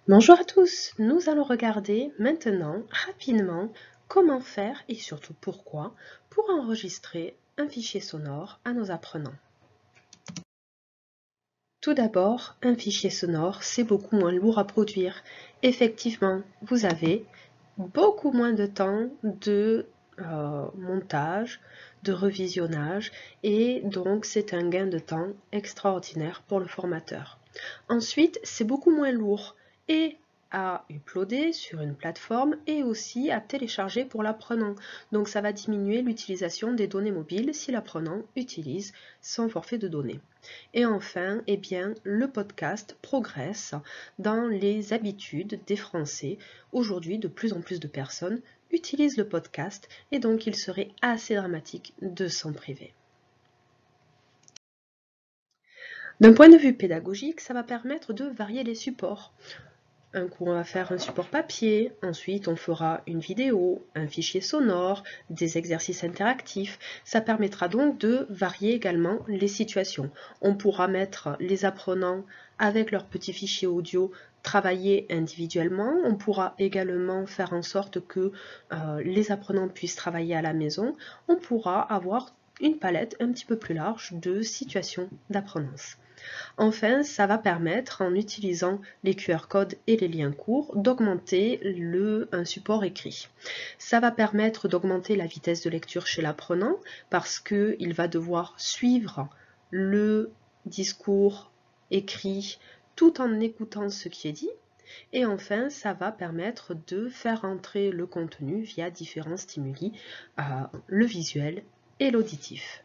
Bonjour à tous, nous allons regarder maintenant rapidement comment faire et surtout pourquoi pour enregistrer un fichier sonore à nos apprenants. Tout d'abord, un fichier sonore, c'est beaucoup moins lourd à produire. Effectivement, vous avez beaucoup moins de temps de montage, de revisionnage et donc c'est un gain de temps extraordinaire pour le formateur. Ensuite, c'est beaucoup moins lourd et à uploader sur une plateforme et aussi à télécharger pour l'apprenant. Donc ça va diminuer l'utilisation des données mobiles si l'apprenant utilise son forfait de données. Et enfin, eh bien, le podcast progresse dans les habitudes des Français. Aujourd'hui, de plus en plus de personnes utilisent le podcast et donc il serait assez dramatique de s'en priver. D'un point de vue pédagogique, ça va permettre de varier les supports. Un coup, on va faire un support papier, ensuite on fera une vidéo, un fichier sonore, des exercices interactifs. Ça permettra donc de varier également les situations. On pourra mettre les apprenants avec leurs petits fichiers audio travailler individuellement. On pourra également faire en sorte que les apprenants puissent travailler à la maison. On pourra avoir une palette un petit peu plus large de situations d'apprenance. Enfin, ça va permettre, en utilisant les QR codes et les liens courts, d'augmenter un support écrit. Ça va permettre d'augmenter la vitesse de lecture chez l'apprenant parce qu'il va devoir suivre le discours écrit tout en écoutant ce qui est dit. Et enfin, ça va permettre de faire entrer le contenu via différents stimuli, le visuel et l'auditif.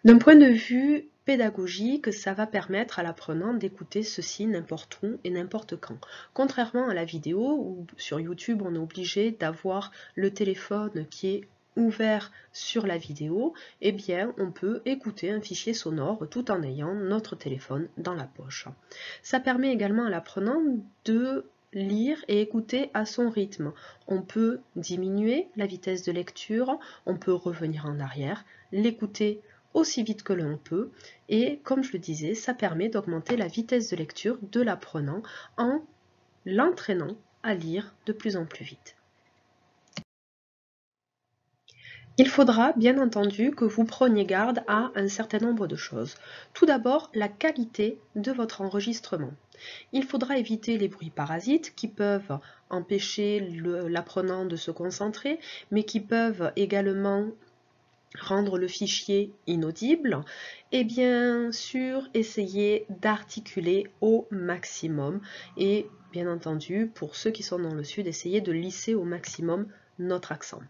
D'un point de vue pédagogique, ça va permettre à l'apprenant d'écouter ceci n'importe où et n'importe quand. Contrairement à la vidéo où sur YouTube on est obligé d'avoir le téléphone qui est ouvert sur la vidéo, eh bien on peut écouter un fichier sonore tout en ayant notre téléphone dans la poche. Ça permet également à l'apprenant de lire et écouter à son rythme. On peut diminuer la vitesse de lecture, on peut revenir en arrière, l'écouter aussi vite que l'on peut et comme je le disais, ça permet d'augmenter la vitesse de lecture de l'apprenant en l'entraînant à lire de plus en plus vite. Il faudra bien entendu que vous preniez garde à un certain nombre de choses. Tout d'abord, la qualité de votre enregistrement. Il faudra éviter les bruits parasites qui peuvent empêcher l'apprenant de se concentrer, mais qui peuvent également rendre le fichier inaudible et bien sûr essayer d'articuler au maximum et bien entendu pour ceux qui sont dans le sud essayer de lisser au maximum notre accent.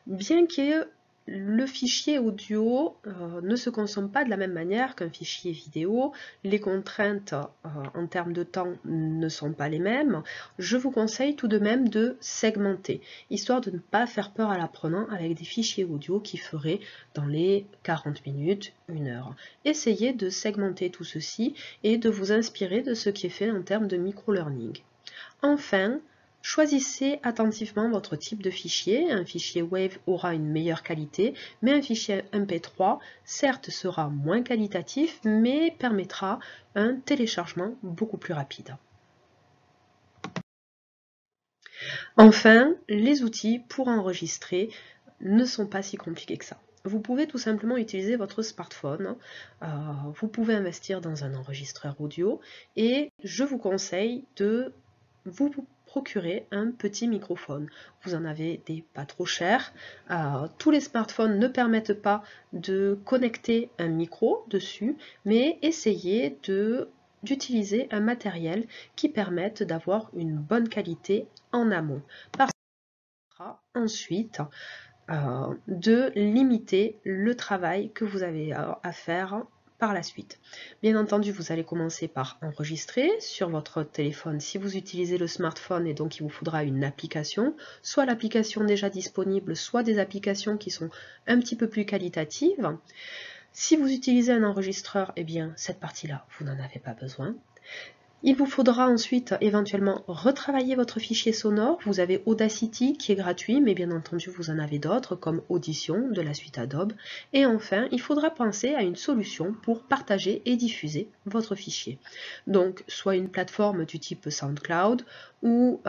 Bien que le fichier audio ne se consomme pas de la même manière qu'un fichier vidéo, les contraintes en termes de temps ne sont pas les mêmes, je vous conseille tout de même de segmenter, histoire de ne pas faire peur à l'apprenant avec des fichiers audio qui feraient dans les 40 minutes, 1 heure. Essayez de segmenter tout ceci et de vous inspirer de ce qui est fait en termes de micro-learning. Enfin, choisissez attentivement votre type de fichier. Un fichier WAV aura une meilleure qualité, mais un fichier MP3, certes, sera moins qualitatif, mais permettra un téléchargement beaucoup plus rapide. Enfin, les outils pour enregistrer ne sont pas si compliqués que ça. Vous pouvez tout simplement utiliser votre smartphone, vous pouvez investir dans un enregistreur audio et je vous conseille de vous procurer un petit microphone. Vous en avez des pas trop chers. Tous les smartphones ne permettent pas de connecter un micro dessus, mais essayez d'utiliser un matériel qui permette d'avoir une bonne qualité en amont. Parce que ça permettra ensuite de limiter le travail que vous avez à faire par la suite. Bien entendu, vous allez commencer par enregistrer sur votre téléphone si vous utilisez le smartphone et donc il vous faudra une application, soit l'application déjà disponible, soit des applications qui sont un petit peu plus qualitatives. Si vous utilisez un enregistreur, eh bien cette partie-là, vous n'en avez pas besoin. Il vous faudra ensuite éventuellement retravailler votre fichier sonore. Vous avez Audacity qui est gratuit, mais bien entendu vous en avez d'autres comme Audition de la suite Adobe. Et enfin, il faudra penser à une solution pour partager et diffuser votre fichier. Donc, soit une plateforme du type SoundCloud ou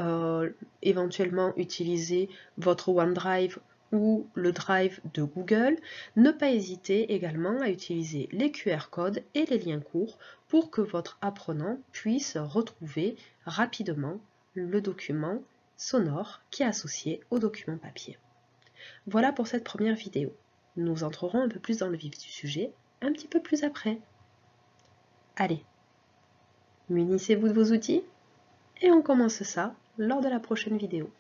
éventuellement utiliser votre OneDrive ou le Drive de Google. Ne pas hésiter également à utiliser les QR codes et les liens courts pour que votre apprenant puisse retrouver rapidement le document sonore qui est associé au document papier. Voilà pour cette première vidéo. Nous entrerons un peu plus dans le vif du sujet un petit peu plus après. Allez, munissez-vous de vos outils et on commence ça lors de la prochaine vidéo.